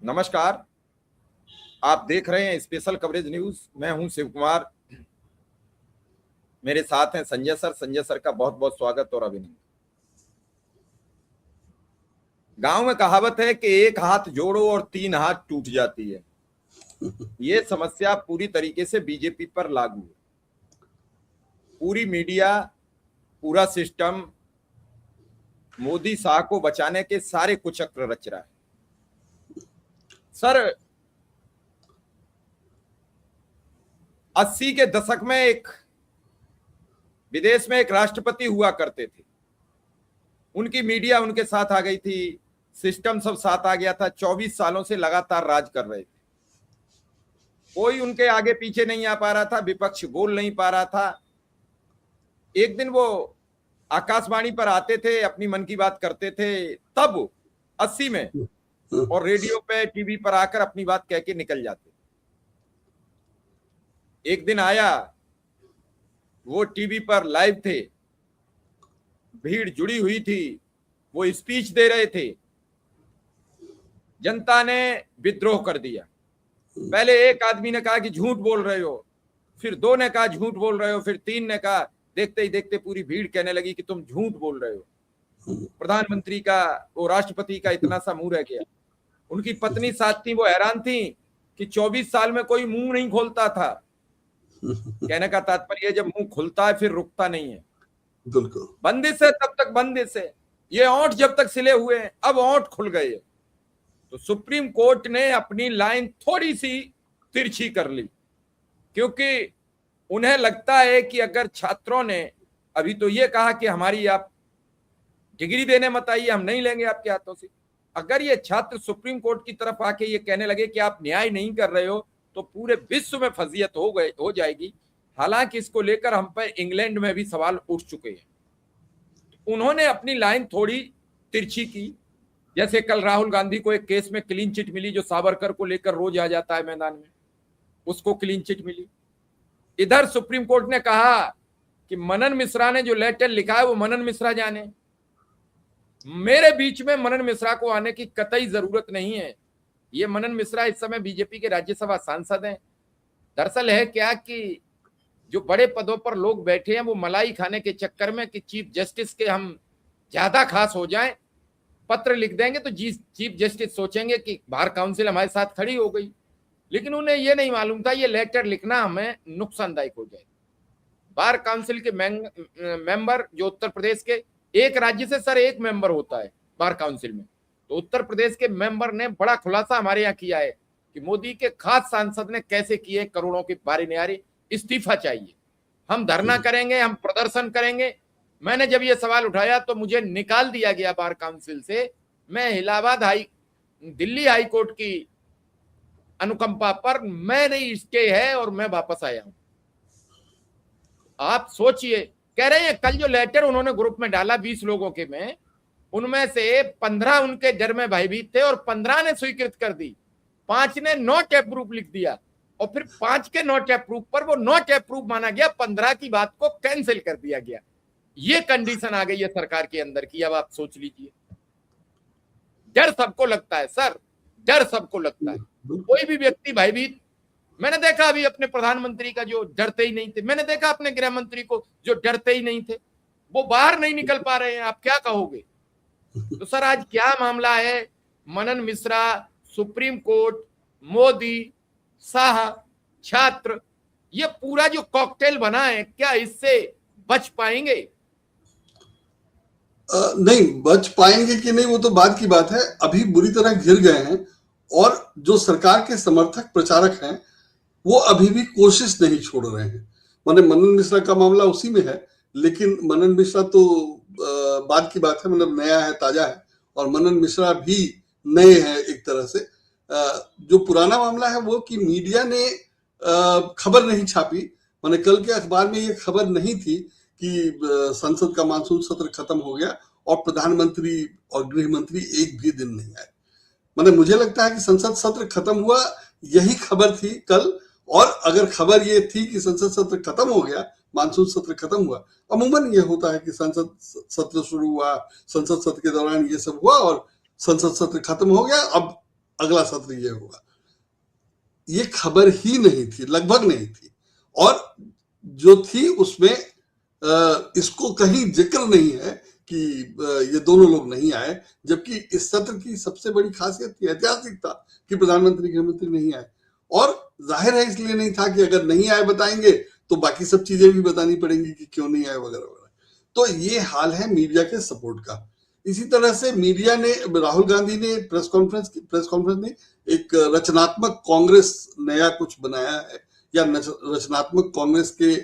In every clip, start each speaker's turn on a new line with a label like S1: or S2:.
S1: नमस्कार। आप देख रहे हैं स्पेशल कवरेज न्यूज। मैं हूं शिव कुमार। मेरे साथ हैं संजय सर। संजय सर का बहुत बहुत स्वागत और अभिनंदन। गांव में कहावत है कि एक हाथ जोड़ो और तीन हाथ टूट जाती है। ये समस्या पूरी तरीके से बीजेपी पर लागू है। पूरी मीडिया, पूरा सिस्टम मोदी शाह को बचाने के सारे कुचक्र रच रहा है। सर, 80 के दशक में एक विदेश में एक राष्ट्रपति हुआ करते थे। उनकी मीडिया उनके साथ आ गई थी, सिस्टम सब साथ आ गया था। 24 सालों से लगातार राज कर रहे थे। कोई उनके आगे पीछे नहीं आ पा रहा था, विपक्ष बोल नहीं पा रहा था। एक दिन वो आकाशवाणी पर आते थे, अपनी मन की बात करते थे तब 80 में, और रेडियो पे टीवी पर आकर अपनी बात कह के निकल जाते। एक दिन आया, वो टीवी पर लाइव थे, भीड़ जुड़ी हुई थी, वो स्पीच दे रहे थे। जनता ने विद्रोह कर दिया। पहले एक आदमी ने कहा कि झूठ बोल रहे हो, फिर दो ने कहा झूठ बोल रहे हो, फिर तीन ने कहा। देखते ही देखते पूरी भीड़ कहने लगी कि तुम झूठ बोल रहे हो। प्रधानमंत्री का, वो राष्ट्रपति का इतना सा मुंह रह गया। उनकी पत्नी साथ थी, वो हैरान थी कि 24 साल में कोई मुंह नहीं खोलता था। कहने का तात्पर्य जब मुंह खुलता है फिर रुकता नहीं है।
S2: बिल्कुल
S1: बंदिश है, तब तक बंदिश है। ये ओंठ जब तक सिले हुए हैं, अब ओंठ खुल गए। तो सुप्रीम कोर्ट ने अपनी लाइन थोड़ी सी तिरछी कर ली, क्योंकि उन्हें लगता है कि अगर छात्रों ने अभी तो ये कहा कि हमारी आप डिग्री देने मत आइए, हम नहीं लेंगे आपके हाथों से। अगर ये छात्र सुप्रीम कोर्ट की तरफ आके ये कहने लगे कि आप न्याय नहीं कर रहे हो, तो पूरे विश्व में फजीयत हो जाएगी। हालांकि इसको लेकर हम पर इंग्लैंड में भी सवाल उठ चुके हैं। उन्होंने अपनी लाइन थोड़ी तिरछी की। जैसे कल राहुल गांधी को एक केस में क्लीन चिट मिली, जो सावरकर को लेकर रोज आ जाता है मैदान में, उसको क्लीन चिट मिली। इधर सुप्रीम कोर्ट ने कहा कि मनन मिश्रा ने जो लेटर लिखा है वो मनन मिश्रा जाने। मेरे बीच में मनन मिश्रा को आने की कतई जरूरत नहीं है। ये मनन मिश्रा इस समय बीजेपी के राज्यसभा सांसद हैं। दरअसल है क्या कि जो बड़े पदों पर लोग बैठे हैं, वो मलाई खाने के चक्कर में कि चीफ जस्टिस के हम ज्यादा खास हो जाएं, पत्र लिख देंगे तो चीफ जस्टिस सोचेंगे कि बार काउंसिल हमारे साथ खड़ी हो गई। लेकिन उन्हें यह नहीं मालूम था ये लेटर लिखना हमें नुकसानदायक हो जाएगा। बार काउंसिल के मेंबर जो उत्तर प्रदेश के, एक राज्य से सर एक मेंबर होता है बार काउंसिल में, तो उत्तर प्रदेश के मेंबर ने बड़ा खुलासा हमारे यहाँ किया है कि मोदी के खास सांसद ने कैसे किए करोड़ों की बारी न्यारी। इस्तीफा चाहिए, हम धरना करेंगे, हम प्रदर्शन करेंगे। मैंने जब ये सवाल उठाया तो मुझे निकाल दिया गया बार काउंसिल से। मैं दिल्ली हाई कोर्ट की अनुकंपा पर मैंने स्टे है और मैं वापस आया हूं। आप सोचिए, कह रहे हैं कल जो लेटर उन्होंने ग्रुप में डाला 20 लोगों के में, उनमें से 15 उनके डर में भयभीत थे और 15 ने स्वीकृत कर दी, 5 ने नॉट अप्रूव लिख दिया, और फिर 5 के नॉट अप्रूव पर वो नॉट अप्रूव माना गया, 15 की बात को कैंसिल कर दिया गया। ये कंडीशन आ गई है सरकार के अंदर की। अब आप सोच लीजिए, डर सबको लगता है सर, डर सबको लगता है। कोई भी व्यक्ति भयभीत, मैंने देखा अभी अपने प्रधानमंत्री का जो डरते ही नहीं थे, मैंने देखा अपने गृह मंत्री को जो डरते ही नहीं थे, वो बाहर नहीं निकल पा रहे हैं। आप क्या कहोगे? तो सर आज क्या मामला है? मनन मिश्रा, सुप्रीम कोर्ट, मोदी, शाह, छात्र, ये पूरा जो कॉकटेल बना है, क्या इससे बच पाएंगे?
S2: नहीं बच पाएंगे कि नहीं वो तो बात की बात है। अभी बुरी तरह घिर गए हैं और जो सरकार के समर्थक प्रचारक हैं वो अभी भी कोशिश नहीं छोड़ रहे हैं। माने मनन मिश्रा का मामला उसी में है, लेकिन मनन मिश्रा तो बात की बात है, मतलब नया है, ताजा है, और मनन मिश्रा भी नए हैं एक तरह से। जो पुराना मामला है वो कि मीडिया ने खबर नहीं छापी। माने कल के अखबार में ये खबर नहीं थी कि संसद का मानसून सत्र खत्म हो गया और प्रधानमंत्री और गृह मंत्री एक भी दिन नहीं आए। मतलब मुझे लगता है कि संसद सत्र खत्म हुआ यही खबर थी कल। और अगर खबर ये थी कि संसद सत्र खत्म हो गया, मानसून सत्र खत्म हुआ, अमूमन ये होता है कि संसद सत्र शुरू हुआ, संसद सत्र के दौरान ये सब हुआ और संसद सत्र खत्म हो गया, अब अगला सत्र ये होगा। ये खबर ही नहीं थी, लगभग नहीं थी, और जो थी उसमें इसको कहीं जिक्र नहीं है कि ये दोनों लोग नहीं आए, जबकि इस सत्र की सबसे बड़ी खासियत थी, ऐतिहासिक था कि प्रधानमंत्री गृहमंत्री नहीं आए। और जाहिर है इसलिए नहीं था कि अगर नहीं आए बताएंगे तो बाकी सब चीजें भी बतानी पड़ेंगी कि क्यों नहीं आए वगैरह वगैरह। तो ये हाल है मीडिया के सपोर्ट का। इसी तरह से मीडिया ने, राहुल गांधी ने प्रेस कॉन्फ्रेंस में एक रचनात्मक कांग्रेस नया कुछ बनाया है, या रचनात्मक कांग्रेस के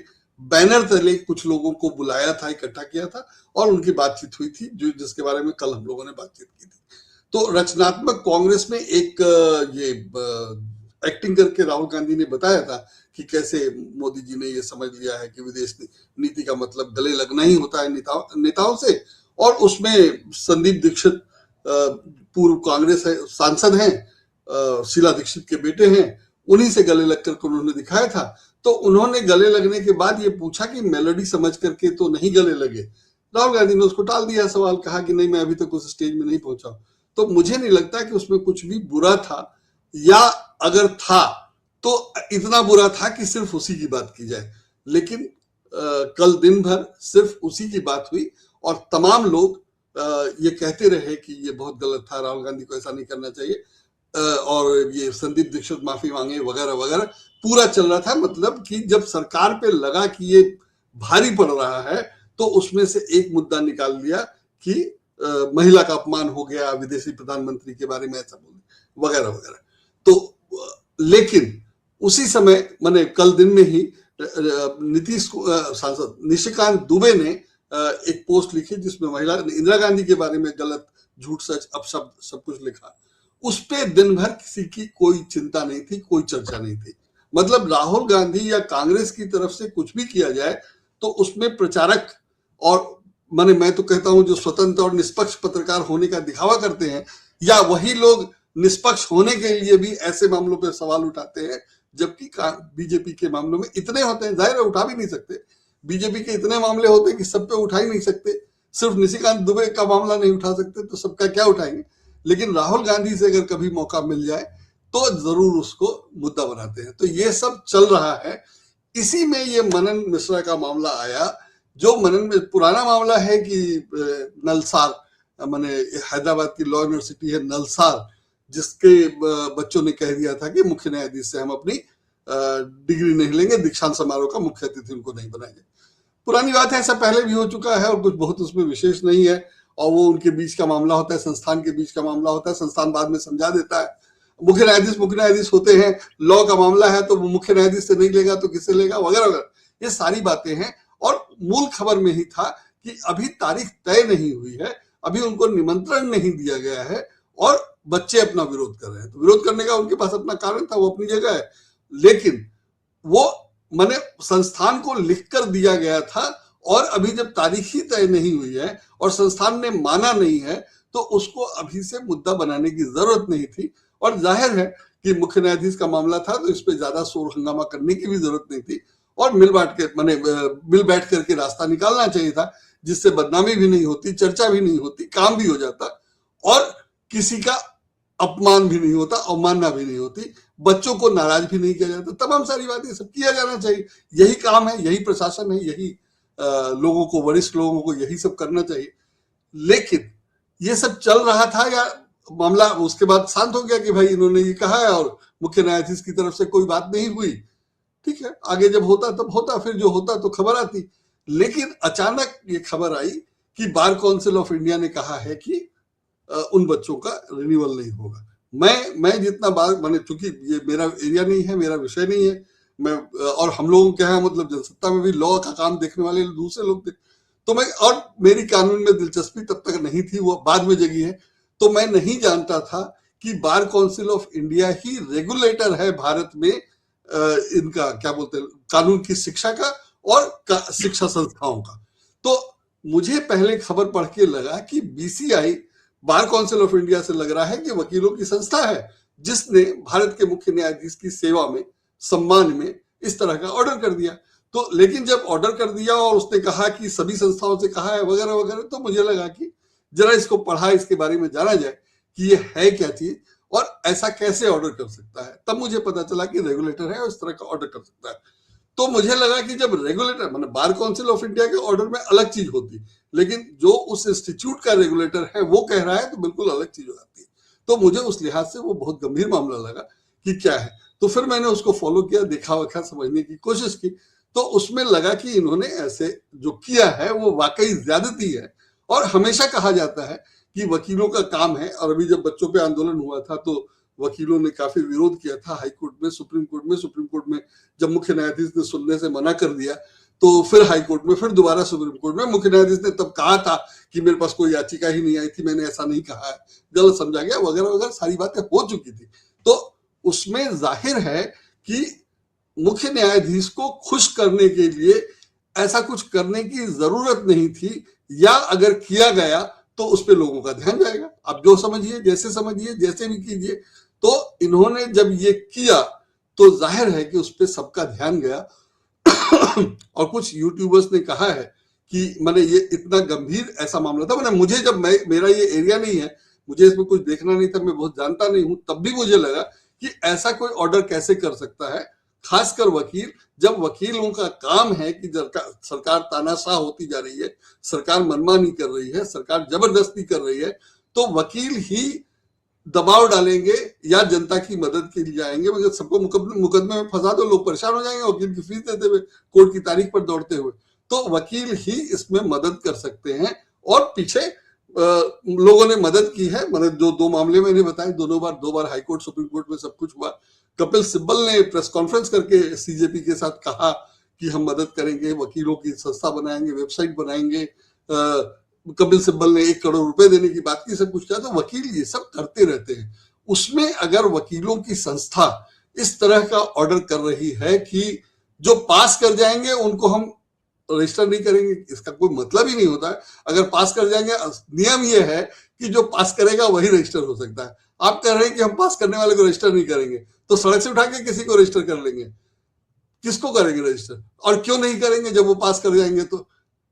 S2: बैनर तले कुछ लोगों को बुलाया था, इकट्ठा किया था, और उनकी बातचीत हुई थी, जो जिसके बारे में कल हम लोगों ने बातचीत की थी। तो रचनात्मक कांग्रेस में एक ये एक्टिंग करके राहुल गांधी ने बताया था कि कैसे मोदी जी ने ये समझ लिया है कि विदेश नीति का मतलब गले लगना ही होता है नेताओं से। और उसमें संदीप दीक्षित पूर्व कांग्रेस सांसद हैं, शीला दीक्षित के बेटे हैं, उन्हीं से गले लग करके उन्होंने दिखाया था। तो उन्होंने गले लगने के बाद ये पूछा कि मेलोडी समझ करके तो नहीं गले लगे। राहुल गांधी ने उसको टाल दिया सवाल, कहा कि नहीं, मैं अभी तक उस स्टेज में नहीं पहुंचा। तो मुझे नहीं लगता कि उसमें कुछ भी बुरा था, या अगर था तो इतना बुरा था कि सिर्फ उसी की बात की जाए। लेकिन कल दिन भर सिर्फ उसी की बात हुई, और तमाम लोग ये कहते रहे कि ये बहुत गलत था, राहुल गांधी को ऐसा नहीं करना चाहिए, और ये संदीप दीक्षित माफी मांगे वगैरह वगैरह पूरा चल रहा था। मतलब कि जब सरकार पे लगा कि ये भारी पड़ रहा है तो उसमें से एक मुद्दा निकाल लिया कि महिला का अपमान हो गया, विदेशी प्रधानमंत्री के बारे में ऐसा बोले वगैरह वगैरह। तो लेकिन उसी समय मैंने कल दिन में ही नीतीश सांसद निशिकांत दुबे ने एक पोस्ट लिखी जिसमें महिला इंदिरा गांधी के बारे में गलत झूठ सच अपशब्द सब कुछ लिखा। उस पे दिन भर किसी की कोई चिंता नहीं थी, कोई चर्चा नहीं थी। मतलब राहुल गांधी या कांग्रेस की तरफ से कुछ भी किया जाए तो उसमें प्रचारक और मैं तो कहता हूं जो स्वतंत्र और निष्पक्ष पत्रकार होने का दिखावा करते हैं, या वही लोग निष्पक्ष होने के लिए भी ऐसे मामलों पर सवाल उठाते हैं, जबकि बीजेपी के मामलों में इतने होते हैं, जाहिर है उठा भी नहीं सकते। बीजेपी के इतने मामले होते हैं कि सब पे उठा ही नहीं सकते। सिर्फ निशिकांत दुबे का मामला नहीं उठा सकते तो सबका क्या उठाएंगे। लेकिन राहुल गांधी से अगर कभी मौका मिल जाए तो जरूर उसको मुद्दा बनाते हैं। तो ये सब चल रहा है। इसी में ये मनन मिश्रा का मामला आया, जो मनन में पुराना मामला है कि नलसार, हैदराबाद की लॉ यूनिवर्सिटी है नलसार, जिसके बच्चों ने कह दिया था कि मुख्य न्यायाधीश से हम अपनी डिग्री नहीं लेंगे, दीक्षांत समारोह का मुख्य अतिथि उनको नहीं बनाएंगे। पुरानी बात है, ऐसा पहले भी हो चुका है और कुछ बहुत उसमें विशेष नहीं है। और वो उनके बीच का मामला होता है, संस्थान के बीच का मामला होता है, संस्थान बाद में समझा देता है। मुख्य न्यायाधीश होते हैं, लॉ का मामला है तो वो मुख्य न्यायाधीश से नहीं लेगा तो किससे लेगा वगैरह वगैरह, ये सारी बातें हैं। और मूल खबर में ही था कि अभी तारीख तय नहीं हुई है, अभी उनको निमंत्रण नहीं दिया गया है और बच्चे अपना विरोध कर रहे हैं। तो विरोध करने का उनके पास अपना कारण था, वो अपनी जगह है, लेकिन वो संस्थान को लिख कर दिया गया था और अभी जब तारीख ही तय नहीं हुई है और संस्थान ने माना नहीं है तो उसको अभी से मुद्दा बनाने की जरूरत नहीं थी। और जाहिर है कि मुख्य न्यायाधीश का मामला था तो इस पे ज्यादा शोर हंगामा करने की भी जरूरत नहीं थी और मिल बैठ करके रास्ता निकालना चाहिए था, जिससे बदनामी भी नहीं होती, चर्चा भी नहीं होती, काम भी हो जाता और किसी का अपमान भी नहीं होता, अवमानना भी नहीं होती, बच्चों को नाराज भी नहीं किया जाता। तमाम सारी बातें सब किया जाना चाहिए, यही काम है, यही प्रशासन है, यही लोगों को, वरिष्ठ लोगों को यही सब करना चाहिए। लेकिन ये सब चल रहा था या मामला उसके बाद शांत हो गया कि भाई इन्होंने ये कहा है और मुख्य न्यायाधीश की तरफ से कोई बात नहीं हुई, ठीक है, आगे जब होता तब होता, फिर जो होता तो खबर आती। लेकिन अचानक ये खबर आई कि बार काउंसिल ऑफ इंडिया ने कहा है कि उन बच्चों का रिन्यूअल नहीं होगा। मैं जितना बार चूंकि ये मेरा एरिया नहीं है, मेरा विषय नहीं है, मैं और हम लोगों के यहाँ जनसत्ता में भी लॉ का काम देखने वाले दूसरे लोग थे, तो मैं, और मेरी कानून में दिलचस्पी तब तक नहीं थी, वो बाद में जगी है, तो मैं नहीं जानता था कि bar council of India he regulator है भारत में इनका क्या बोलते हैं, कानून की शिक्षा का और शिक्षा संस्थाओं का। तो मुझे पहले खबर पढ़ के लगा कि BCI bar council of India से लग रहा है कि वकीलों की संस्था है जिसने भारत के मुख्य न्यायाधीश की सेवा में, सम्मान में इस तरह का ऑर्डर कर दिया। तो लेकिन जब ऑर्डर कर दिया और उसने कहा कि सभी संस्थाओं से कहा है वगैरह वगैरह, तो मुझे लगा कि जरा इसको पढ़ा, इसके बारे में जाना जाए कि ये है क्या चीज। और ऐसा कैसे ऑर्डर कर सकता है। तब मुझे पता चला कि रेगुलेटर है और इस तरह का ऑर्डर कर सकता है। तो मुझे लगा कि जब रेगुलेटर मतलब बार काउंसिल ऑफ इंडिया के ऑर्डर में अलग चीज होती, लेकिन जो उस इंस्टीट्यूट का रेगुलेटर है वो कह रहा है तो बिल्कुल अलग चीज हो जाती है। तो मुझे उस लिहाज से वो बहुत गंभीर मामला लगा कि क्या है। तो फिर मैंने उसको फॉलो किया, देखा वखा, समझने की कोशिश की। तो उसमें लगा कि इन्होंने ऐसे जो किया है वो वाकई ज्यादती है। और हमेशा कहा जाता है कि वकीलों का काम है, और अभी जब बच्चों पे आंदोलन हुआ था तो वकीलों ने काफी विरोध किया था हाई कोर्ट में, सुप्रीम कोर्ट में जब मुख्य न्यायाधीश ने सुनने से मना कर दिया तो फिर हाई कोर्ट में, फिर दोबारा सुप्रीम कोर्ट में। मुख्य न्यायाधीश ने तब कहा था कि मेरे पास कोई याचिका ही नहीं आई थी, मैंने ऐसा नहीं कहा है, गलत समझा गया, वगैरह वगैरह सारी बातें हो चुकी थी। तो उसमें जाहिर है कि मुख्य न्यायाधीश को खुश करने के लिए ऐसा कुछ करने की जरूरत नहीं थी, या अगर किया गया तो उस पर लोगों का ध्यान जाएगा। आप जो समझिए, जैसे भी कीजिए। तो इन्होंने जब ये किया तो जाहिर है कि उस पर सबका ध्यान गया। और कुछ यूट्यूबर्स ने कहा है कि मैंने ये इतना गंभीर ऐसा मामला था, मैंने मुझे जब मेरा ये एरिया नहीं है, मुझे इसमें कुछ देखना नहीं था, मैं बहुत जानता नहीं हूं, तब भी मुझे लगा कि ऐसा कोई ऑर्डर कैसे कर सकता है, खासकर वकील। जब वकीलों का काम है कि सरकार तानाशाह होती जा रही है, सरकार मनमानी कर रही है, सरकार जबरदस्ती कर रही है, तो वकील ही दबाव डालेंगे या जनता की मदद के लिए आएंगे। मगर सबको मुकदमे में फंसा दो, लोग परेशान हो जाएंगे वकील की फीस देते हुए, कोर्ट की तारीख पर दौड़ते हुए। तो वकील ही इसमें मदद कर सकते हैं। और पीछे लोगों ने मदद की है, मतलब जो दो मामले मैंने बताए, दो बार हाई कोर्ट सुप्रीम कोर्ट में सब कुछ हुआ। कपिल सिब्बल ने प्रेस कॉन्फ्रेंस करके सीजेपी के साथ कहा कि हम मदद करेंगे, वकीलों की संस्था बनाएंगे, वेबसाइट बनाएंगे। कपिल सिब्बल ने 1 करोड़ रुपए देने की बात की, सब कुछ किया। तो वकील ये सब करते रहते हैं। उसमें अगर वकीलों की संस्था इस तरह का ऑर्डर कर रही है कि जो पास कर जाएंगे उनको हम रजिस्टर नहीं करेंगे, इसका कोई मतलब ही नहीं होता है। अगर पास कर जाएंगे, नियम यह है कि जो पास करेगा वही रजिस्टर हो सकता है। आप कह रहे हैं कि हम पास करने वाले को रजिस्टर नहीं करेंगे, तो सड़क से उठा के किसी को रजिस्टर कर लेंगे, किसको करेंगे रजिस्टर? और क्यों नहीं करेंगे जब वो पास कर जाएंगे? तो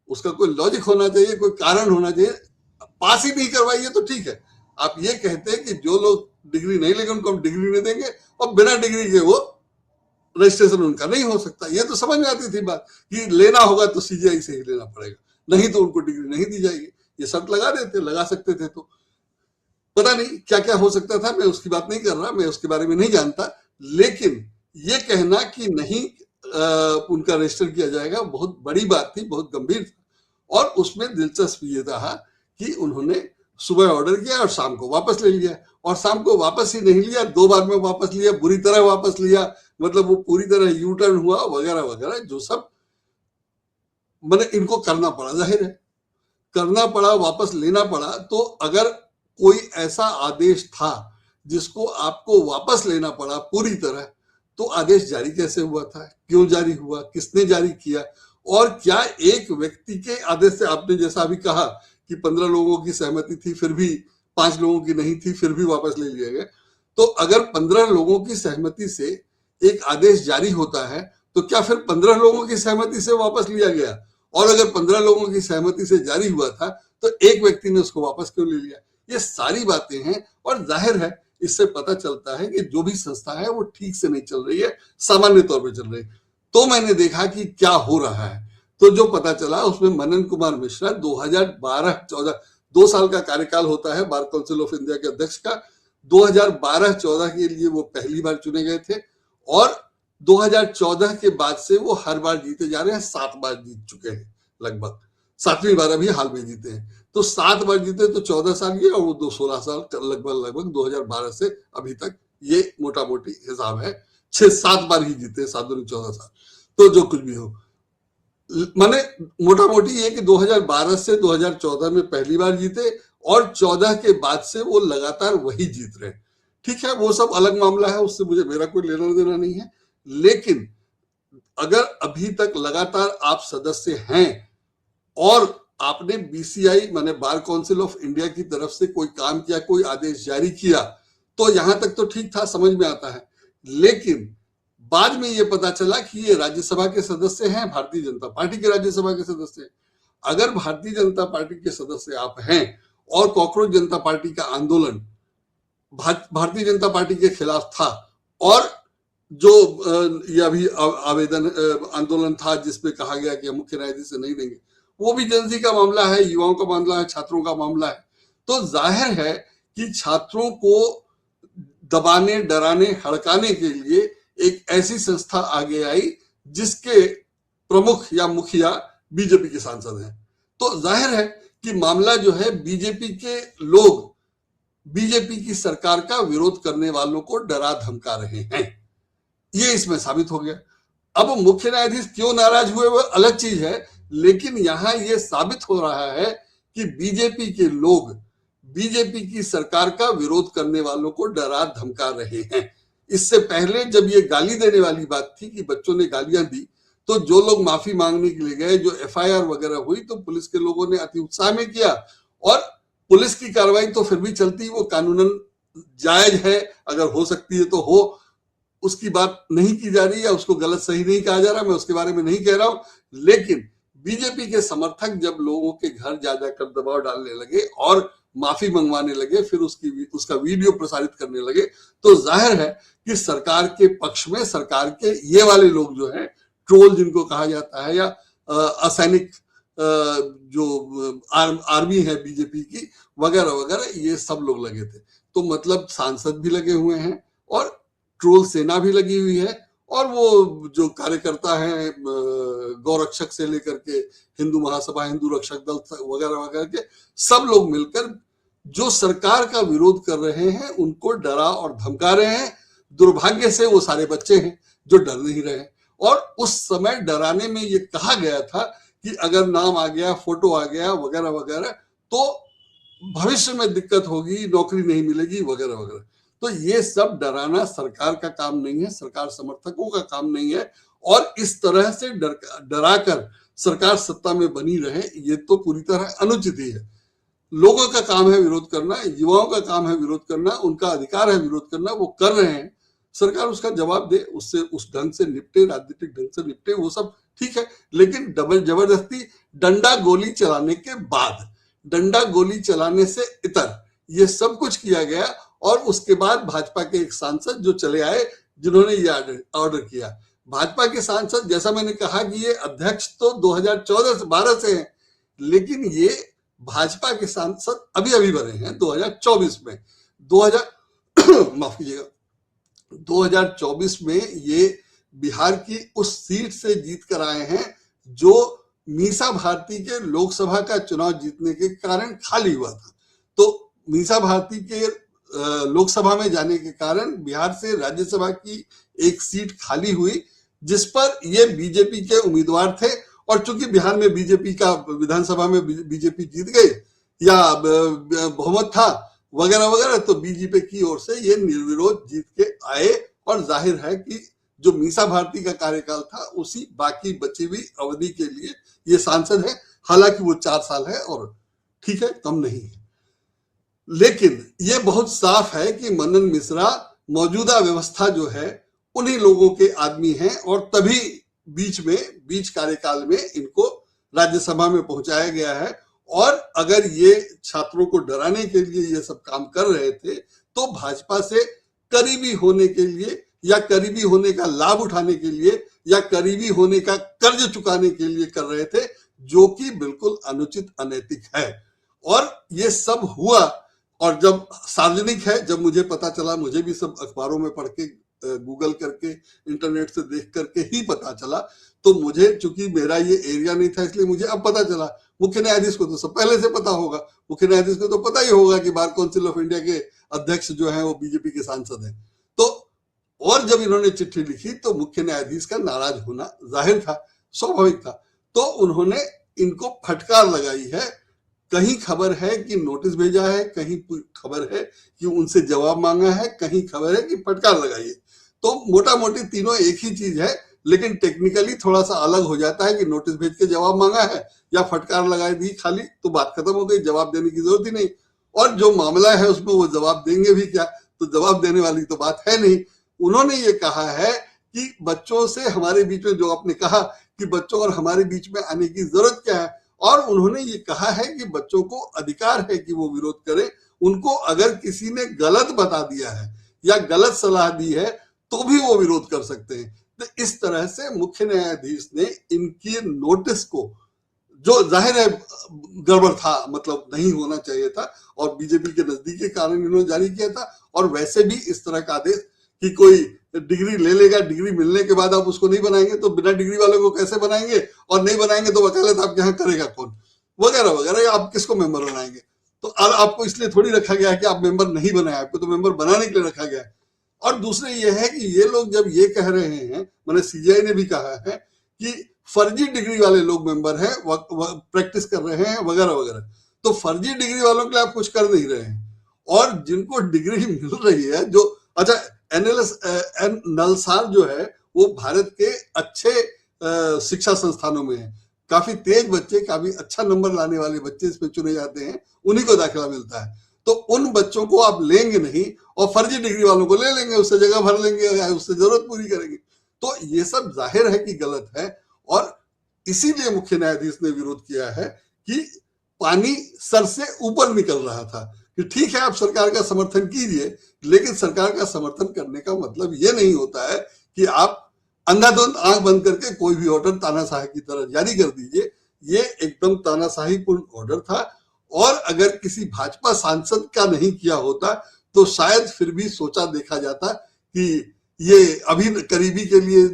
S2: उसका कोई लॉजिक होना चाहिए, कोई कारण होना चाहिए। पास ही नहीं करवाइए तो ठीक है। आप ये कहते हैं कि जो लोग डिग्री नहीं लेंगे उनको हम डिग्री नहीं देंगे, और बिना डिग्री के वो रजिस्ट्रेशन उनका नहीं हो सकता। ये तो समझ में आती थी बात कि लेना होगा तो सीजीआई से ही लेना पड़ेगा, नहीं तो उनको डिग्री नहीं दी जाएगी। ये शर्त लगा सकते थे। तो पता नहीं क्या क्या हो सकता था, मैं उसकी बात नहीं कर रहा, मैं उसके बारे में नहीं जानता। लेकिन ये कहना कि नहीं उनका रजिस्टर किया जाएगा, बहुत बड़ी बात थी, बहुत गंभीर था। और उसमें दिलचस्प ये रहा कि उन्होंने सुबह ऑर्डर किया और शाम को वापस ले लिया। और शाम को वापस ही नहीं लिया, 2 बार में वापस लिया, बुरी तरह वापस लिया। मतलब वो पूरी तरह यू टर्न हुआ, वगैरह वगैरह, जो सब मैंने इनको करना पड़ा, जाहिर है करना पड़ा, वापस लेना पड़ा। तो अगर कोई ऐसा आदेश था जिसको आपको वापस लेना पड़ा पूरी तरह, तो आदेश जारी कैसे हुआ था, क्यों जारी हुआ, किसने जारी किया? और क्या एक व्यक्ति के आदेश से, आपने जैसा अभी कहा कि 15 लोगों की सहमति थी, फिर भी 5 लोगों की नहीं थी, फिर भी वापस ले लिया गया। तो अगर 15 लोगों की सहमति से एक आदेश जारी होता है, तो क्या फिर 15 लोगों की सहमति से वापस लिया गया? और अगर 15 लोगों की सहमति से जारी हुआ था तो एक व्यक्ति ने उसको वापस क्यों ले लिया? ये सारी बातें हैं। और जाहिर है इससे पता चलता है कि जो भी संस्था है वो ठीक से नहीं चल रही है, सामान्य तौर पर चल रही है। तो मैंने देखा कि क्या हो रहा है, तो जो पता चला उसमें मनन कुमार मिश्रा 2012-14 2 साल का कार्यकाल होता है बार काउंसिल ऑफ इंडिया के अध्यक्ष का। 2012-14 के लिए वो पहली बार चुने गए थे, और 2014 के बाद से वो हर बार जीते जा रहे हैं। 7 बार जीत चुके हैं, लगभग 7वीं बार अभी हाल में जीते हैं। तो 7 बार जीते तो 14 साल ये, और वो 16 साल लगभग 2012 से अभी तक, ये मोटा मोटी हिसाब है। 6-7 बार ही जीते, 7 दूनी 14 साल। तो जो कुछ भी हो, माने मोटा मोटी ये कि 2012 से 2014 में पहली बार जीते, और 14 के बाद से वो लगातार वही जीत रहे। ठीक है, वो सब अलग मामला है, उससे मुझे मेरा कोई लेना देना नहीं है। लेकिन अगर अभी तक लगातार आप सदस्य हैं और आपने बीसीआई माने बार काउंसिल ऑफ इंडिया की तरफ से कोई काम किया, कोई आदेश जारी किया, तो यहां तक तो ठीक था, समझ में आता है। लेकिन बाद में ये पता चला कि ये राज्यसभा के सदस्य हैं, भारतीय जनता पार्टी के राज्यसभा के सदस्य हैं। अगर भारतीय जनता पार्टी के सदस्य आप हैं और कॉकरोच जनता पार्टी का आंदोलन भारतीय जनता पार्टी के खिलाफ था, और जो ये अभी आवेदन आंदोलन था जिसमें कहा गया कि हम मुख्य न्यायाधीश से नहीं देंगे, वो भी जनजी का मामला है, युवाओं का मामला है, छात्रों का मामला है। तो जाहिर है कि छात्रों को दबाने, डराने, हड़काने के लिए एक ऐसी संस्था आगे आई जिसके प्रमुख या मुखिया बीजेपी के सांसद हैं। तो जाहिर है कि मामला जो है, बीजेपी के लोग बीजेपी की सरकार का विरोध करने वालों को डरा धमका रहे हैं, ये इसमें साबित हो गया। अब मुख्य न्यायाधीश क्यों नाराज हुए वो अलग चीज है, लेकिन यहां ये साबित हो रहा है कि बीजेपी के लोग बीजेपी की सरकार का विरोध करने वालों को डरा धमका रहे हैं। इससे पहले जब ये गाली देने वाली बात थी कि बच्चों ने गालियां दी, तो जो लोग माफी मांगने के लिए गए, जो एफआईआर वगैरह हुई, तो पुलिस के लोगों ने अति उत्साह में किया, और पुलिस की कार्रवाई तो फिर भी चलती, वो कानूनन जायज है, अगर हो सकती है तो हो, उसकी बात नहीं की जा रही है, उसको गलत सही नहीं कहा जा रहा, मैं उसके बारे में नहीं कह रहा हूं। लेकिन बीजेपी के समर्थक जब लोगों के घर जा जाकर दबाव डालने लगे और माफी मंगवाने लगे, फिर उसका वीडियो प्रसारित करने लगे, तो जाहिर है कि सरकार के पक्ष में, सरकार के ये वाले लोग जो हैं, ट्रोल जिनको कहा जाता है, या असैनिक जो आर्मी है बीजेपी की वगैरह वगैरह, ये सब लोग लगे थे। तो मतलब सांसद भी लगे हुए हैं और ट्रोल सेना भी लगी हुई है, और वो जो कार्यकर्ता हैं गौरक्षक से लेकर के हिंदू महासभा, हिंदू रक्षक दल वगैरह वगैरह के सब लोग मिलकर जो सरकार का विरोध कर रहे हैं उनको डरा और धमका रहे हैं। दुर्भाग्य से वो सारे बच्चे हैं जो डर नहीं रहे, और उस समय डराने में ये कहा गया था कि अगर नाम आ गया, फोटो आ गया वगैरह वगैरह, तो भविष्य में दिक्कत होगी, नौकरी नहीं मिलेगी वगैरह वगैरह। तो ये सब डराना सरकार का काम नहीं है, सरकार समर्थकों का काम नहीं है, और इस तरह से डराकर सरकार सत्ता में बनी रहे, ये तो पूरी तरह अनुचित ही है। लोगों का काम है विरोध करना, युवाओं का काम है विरोध करना, उनका अधिकार है विरोध करना, वो कर रहे हैं, सरकार उसका जवाब दे, उससे उस ढंग से निपटे, राजनीतिक ढंग से निपटे, वो सब ठीक है। लेकिन डबल जबरदस्ती डंडा गोली चलाने के बाद, डंडा गोली चलाने से इतर ये सब कुछ किया गया, और उसके बाद भाजपा के एक सांसद जो चले आए जिन्होंने ये ऑर्डर किया। भाजपा के सांसद, जैसा मैंने कहा कि ये अध्यक्ष तो 2014-12 से हैं, लेकिन ये भाजपा के सांसद अभी अभी बने हैं 2024 में। 2024 में ये बिहार की उस सीट से जीत कर आए हैं जो मीसा भारती के लोकसभा का चुनाव जीतने के कारण खाली हुआ था। तो मीसा भारती के लोकसभा में जाने के कारण बिहार से राज्यसभा की एक सीट खाली हुई, जिस पर ये बीजेपी के उम्मीदवार थे, और चूंकि बिहार में बीजेपी का, विधानसभा में बीजेपी जीत गई या बहुमत था वगैरह वगैरह, तो बीजेपी की ओर से ये निर्विरोध जीत के आए, और जाहिर है कि जो मीसा भारती का कार्यकाल था उसी बाकी बची हुई अवधि के लिए ये सांसद है। हालांकि वो 4 साल है, और ठीक है, कम नहीं है, लेकिन ये बहुत साफ है कि मनन मिश्रा मौजूदा व्यवस्था जो है उन्हीं लोगों के आदमी हैं, और तभी बीच कार्यकाल में इनको राज्यसभा में पहुंचाया गया है। और अगर ये छात्रों को डराने के लिए ये सब काम कर रहे थे, तो भाजपा से करीबी होने के लिए, या करीबी होने का लाभ उठाने के लिए, या करीबी होने का कर्ज चुकाने के लिए कर रहे थे, जो कि बिल्कुल अनुचित, अनैतिक है। और ये सब हुआ, और जब सार्वजनिक है, जब मुझे पता चला, मुझे भी सब अखबारों में पढ़ के, गूगल करके, इंटरनेट से देख करके ही पता चला, तो मुझे, चूंकि मेरा ये एरिया नहीं था, इसलिए मुझे अब पता चला। मुख्य न्यायाधीश को तो सब पहले से पता होगा, मुख्य न्यायाधीश को तो पता ही होगा कि बार काउंसिल ऑफ इंडिया के अध्यक्ष जो हैं वो बीजेपी के सांसद हैं। तो और जब इन्होंने चिट्ठी लिखी तो मुख्य न्यायाधीश का नाराज होना जाहिर था, स्वाभाविक था। तो उन्होंने इनको फटकार लगाई है। कहीं खबर है कि नोटिस भेजा है, कहीं खबर है कि उनसे जवाब मांगा है, कहीं खबर है कि फटकार लगाई है। तो मोटा मोटी तीनों एक ही चीज है, लेकिन टेक्निकली थोड़ा सा अलग हो जाता है कि नोटिस भेज के जवाब मांगा है या फटकार लगाई दी खाली, तो बात खत्म हो गई, जवाब देने की जरूरत ही नहीं। और जो मामला है उसमें वो जवाब देंगे भी क्या, तो जवाब देने वाली तो बात है नहीं। उन्होंने ये कहा है कि बच्चों से हमारे बीच में, जो आपने कहा कि बच्चों और हमारे बीच में आने की जरूरत क्या है, और उन्होंने ये कहा है कि बच्चों को अधिकार है कि वो विरोध करें, उनको अगर किसी ने गलत बता दिया है या गलत सलाह दी है तो भी वो विरोध कर सकते हैं। तो इस तरह से मुख्य न्यायाधीश ने इनकी नोटिस को, जो जाहिर है गड़बड़ था, मतलब नहीं होना चाहिए था और बीजेपी के नजदीक के कारण इन्होंने जारी किया था, और वैसे भी इस तरह का आदेश कि कोई डिग्री ले लेगा, डिग्री मिलने के बाद आप उसको नहीं बनाएंगे तो बिना डिग्री वाले को कैसे बनाएंगे, और नहीं बनाएंगे तो वकालत आपके यहाँ करेगा कौन, वगैरह वगैरह, आप किसको मेंबर बनाएंगे। तो आपको इसलिए थोड़ी रखा गया है कि आप मेंबर नहीं बनाए, आपको तो मेंबर बनाने के लिए रखा गया है। और दूसरे ये है कि ये लोग जब ये कह रहे हैं, मैंने सीजीआई ने भी कहा है कि फर्जी डिग्री वाले लोग मेंबर हैं, प्रैक्टिस कर रहे हैं वगैरह वगैरह, तो फर्जी डिग्री वालों के लिए आप कुछ कर नहीं रहे हैं। और जिनको डिग्री मिल रही है, जो अच्छा एनएलएस नलसार जो है वो भारत के अच्छे शिक्षा संस्थानों में है, काफी तेज बच्चे, काफी अच्छा नंबर लाने वाले बच्चे इसमें चुने जाते हैं, उन्हीं को दाखिला मिलता है। तो उन बच्चों को आप लेंगे नहीं और फर्जी डिग्री वालों को ले लेंगे, उससे जगह भर लेंगे या उससे जरूरत पूरी करेंगे। तो ये सब जाहिर है कि गलत है, और इसीलिए मुख्य न्यायाधीश ने विरोध किया है कि पानी सर से ऊपर निकल रहा था कि ठीक है आप सरकार का समर्थन कीजिए, लेकिन सरकार का समर्थन करने का मतलब ये नहीं होता है कि आप अंधाधुंध आंख बंद करके कोई भी ऑर्डर तानाशाही की तरह जारी कर दीजिए। ये एकदम तानाशाहीपूर्ण ऑर्डर था, और अगर किसी भाजपा सांसद का नहीं किया होता तो शायद फिर भी सोचा देखा जाता कि ये अभी करीबी के लिए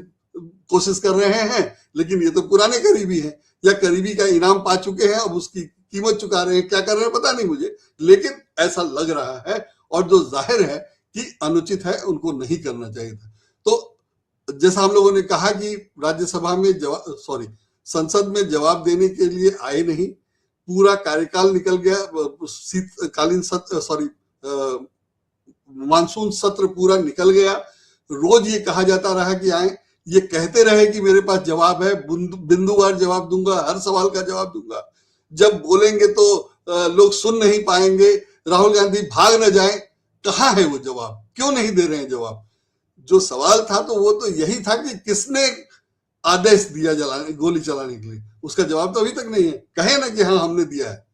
S2: कोशिश कर रहे हैं, लेकिन ये तो पुराने करीबी हैं या करीबी का इनाम पा चुके हैं, अब उसकी कीमत चुका रहे हैं, क्या कर रहे हैं पता नहीं मुझे, लेकिन ऐसा लग रहा है। और जो जाहिर है कि अनुचित है, उनको नहीं करना चाहिए था। तो जैसा हम लोगों ने कहा कि राज्यसभा में संसद में जवाब देने के लिए आए नहीं, पूरा कार्यकाल निकल गया, शीतकालीन सत्र मानसून सत्र पूरा निकल गया, रोज ये कहा जाता रहा कि आए, ये कहते रहे कि मेरे पास जवाब है, बिंदुवार जवाब दूंगा, हर सवाल का जवाब दूंगा। जब बोलेंगे तो लोग सुन नहीं पाएंगे, राहुल गांधी भाग न जाए। कहाँ है वो जवाब, क्यों नहीं दे रहे हैं जवाब? जो सवाल था तो वो तो यही था कि किसने आदेश दिया गोली चलाने के लिए, उसका जवाब तो अभी तक नहीं है। कहे ना कि हाँ हमने दिया है,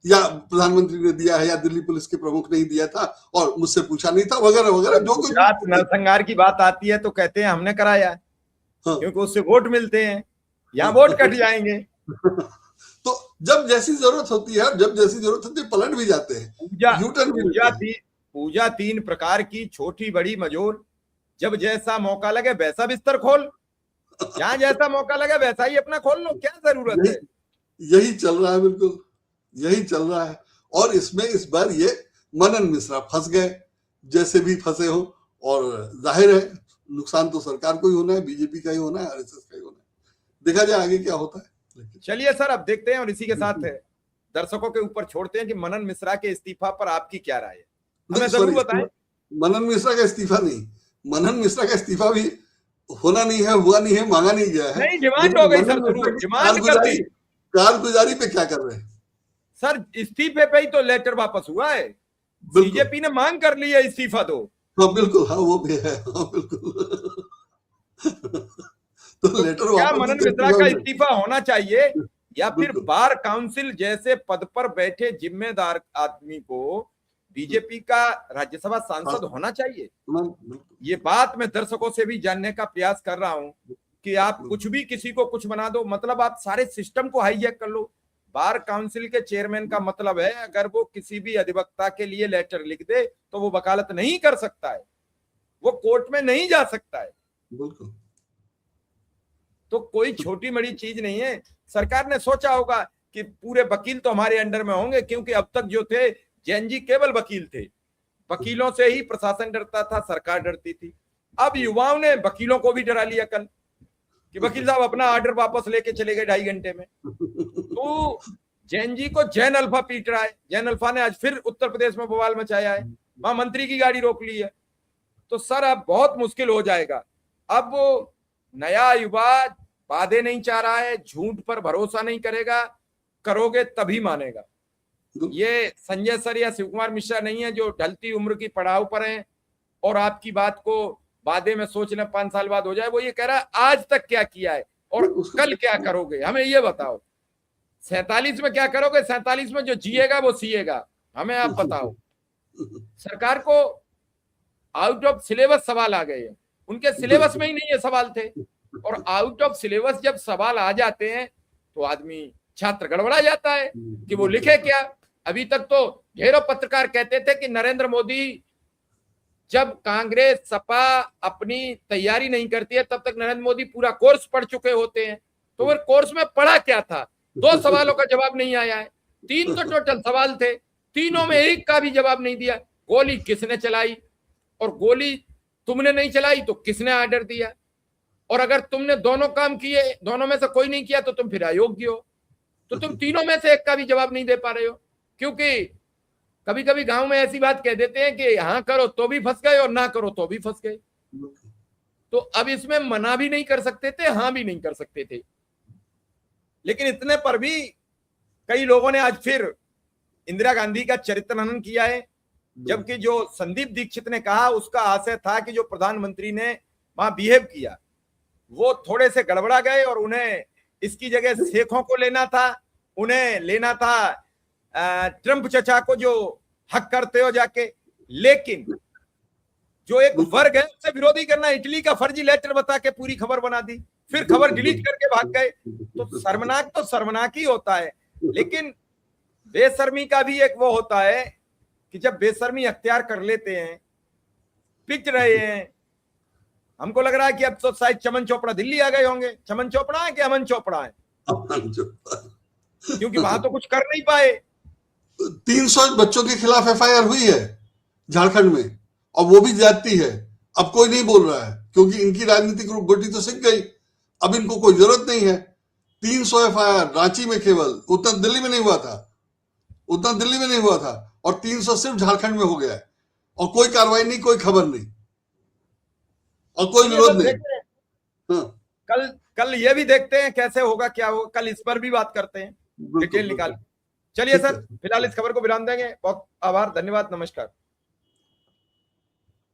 S2: या प्रधानमंत्री ने दिया है, या दिल्ली पुलिस के प्रमुख ने दिया था और मुझसे पूछा नहीं था, वगैरह वगैरह। जो कुछ
S1: नरसंहार की बात आती है तो कहते हैं हमने कराया है, हाँ। क्योंकि उससे वोट मिलते हैं, यहाँ वोट कट जाएंगे।
S2: तो जब जैसी जरूरत होती है, जब जैसी जरूरत होती है पलट भी जाते हैं।
S1: पूजा 3 प्रकार की, छोटी बड़ी मझोल, जब जैसा मौका लगे वैसा बिस्तर खोल, जहां जैसा मौका लगे वैसा ही अपना खोल लो, क्या जरूरत है।
S2: यही चल रहा है, बिल्कुल यही चल रहा है। और इसमें इस बार ये मनन मिश्रा फंस गए, जैसे भी फंसे हो, और जाहिर है नुकसान तो सरकार को ही होना है, बीजेपी का ही होना है, आरएसएस का ही होना है। देखा जाए आगे क्या होता है।
S1: चलिए सर, अब देखते हैं, और इसी के साथ दर्शकों के ऊपर छोड़ते हैं कि मनन मिश्रा के इस्तीफा पर आपकी क्या राय है, हमें जरूर बताएं।
S2: मनन मिश्रा का इस्तीफा नहीं, मनन मिश्रा का इस्तीफा भी होना नहीं है, हुआ नहीं है, मांगा नहीं गया है।
S1: नहीं, डिमांड हो गई सर, डिमांड कर दी।
S2: कारगुजारी पे क्या कर रहे हैं
S1: सर? इस्तीफे पे ही तो लेटर वापस हुआ है, बीजेपी ने मांग कर ली है इस्तीफा। तो
S2: हाँ बिल्कुल, हाँ वो भी है, हाँ बिल्कुल। तो लेटर
S1: क्या मनन मिश्रा का इस्तीफा होना चाहिए, या फिर बार काउंसिल जैसे पद पर बैठे जिम्मेदार आदमी को बीजेपी का राज्यसभा सांसद होना चाहिए? ये बात मैं दर्शकों से भी जानने का प्रयास कर रहा हूं कि आप कुछ भी किसी को कुछ बना दो, मतलब आप सारे सिस्टम को हाईजैक कर लो। बार काउंसिल के चेयरमैन का मतलब है, अगर वो किसी भी अधिवक्ता के लिए लेटर लिख दे तो वो वकालत नहीं कर सकता है, वो कोर्ट में नहीं जा सकता है।
S2: बिल्कुल।
S1: तो कोई छोटी बड़ी चीज नहीं है। सरकार ने सोचा होगा कि पूरे वकील तो हमारे अंडर में होंगे, क्योंकि अब तक जो थे जैन जी केवल वकील थे, वकीलों से ही प्रशासन डरता था, सरकार डरती थी। अब युवाओं ने वकीलों को भी डरा लिया कल कि वकील साहब अपना ऑर्डर वापस लेके चले गए 2.5 घंटे में। तो जैन जी को जैन अल्फा पीट रहा है, जैन अल्फा ने आज फिर उत्तर प्रदेश में बवाल मचाया है, वहां मंत्री की गाड़ी रोक ली है। तो सर अब बहुत मुश्किल हो जाएगा। अब नया युवा वादे नहीं चाह रहा है, झूठ पर भरोसा नहीं करेगा, करोगे तभी मानेगा। ये संजय सर या शिव कुमार मिश्रा नहीं है जो ढलती उम्र की पड़ाव पर हैं और आपकी बात को वादे में सोच लें 5 साल बाद हो जाए। वो ये कह रहा है आज तक क्या किया है और कल क्या करोगे, हमें ये बताओ। 47 में क्या करोगे? 47 में जो जिएगा वो सिएगा, हमें आप बताओ। सरकार को आउट ऑफ सिलेबस सवाल आ गए हैं, उनके सिलेबस में ही नहीं ये सवाल थे। और आउट ऑफ सिलेबस जब सवाल आ जाते हैं तो आदमी, छात्र गड़बड़ा जाता है कि वो लिखे क्या। अभी तक तो ढेरों पत्रकार कहते थे कि नरेंद्र मोदी, जब कांग्रेस सपा अपनी तैयारी नहीं करती है तब तक नरेंद्र मोदी पूरा कोर्स पढ़ चुके होते हैं। तो वो कोर्स में पढ़ा क्या था? 2 सवालों का जवाब नहीं आया है, 3 तो टोटल सवाल थे, तीनों में एक का भी जवाब नहीं दिया। गोली किसने चलाई, और गोली तुमने नहीं चलाई तो किसने ऑर्डर दिया, और अगर तुमने दोनों काम किए, दोनों में से कोई नहीं किया तो तुम फिर अयोग्य हो। तो तुम तीनों में से एक का भी जवाब नहीं दे पा रहे हो। क्योंकि कभी कभी गांव में ऐसी बात कह देते हैं कि हाँ करो तो भी फंस गए और ना करो तो भी फंस गए। तो अब इसमें मना भी नहीं कर सकते थे, हाँ भी नहीं कर सकते थे। लेकिन इतने पर भी कई लोगों ने आज फिर इंदिरा गांधी का चरित्र हनन किया है, जबकि जो संदीप दीक्षित ने कहा उसका आशय था कि जो प्रधानमंत्री ने वहां बिहेव किया वो थोड़े से गड़बड़ा गए और उन्हें इसकी जगह शेखों को लेना था, उन्हें लेना था ट्रंप चचा को जो हक करते हो जाके। लेकिन जो एक वर्ग है उससे विरोधी करना, इटली का फर्जी लेटर बता के पूरी खबर बना दी, फिर खबर डिलीट करके भाग गए। तो शर्मनाक ही होता है। लेकिन बेशर्मी का भी एक वो होता है कि जब बेशर्मी अख्तियार कर लेते हैं, पिट रहे हैं, हमको लग रहा है कि अब तो शायद चमन चोपड़ा दिल्ली आ गए होंगे। चमन चोपड़ा है कि अमन चोपड़ा है? क्योंकि वहां तो कुछ कर नहीं पाए।
S2: 300 बच्चों के खिलाफ एफआईआर हुई है झारखंड में, और वो भी जाती है। अब कोई नहीं बोल रहा है क्योंकि इनकी राजनीतिक गोटी तो सीख गई, अब इनको कोई जरूरत नहीं है। 300 एफआईआर रांची में केवल, उतना दिल्ली में नहीं हुआ था, और 300 सिर्फ झारखंड में हो गया है, और कोई कार्रवाई नहीं, कोई खबर नहीं, और कोई विरोध नहीं। हाँ।
S1: कल ये भी देखते हैं कैसे होगा, क्या होगा, कल इस पर भी बात करते हैं, डिटेल निकाल। चलिए सर, फिलहाल इस खबर को विराम देंगे। बहुत आभार, धन्यवाद, नमस्कार।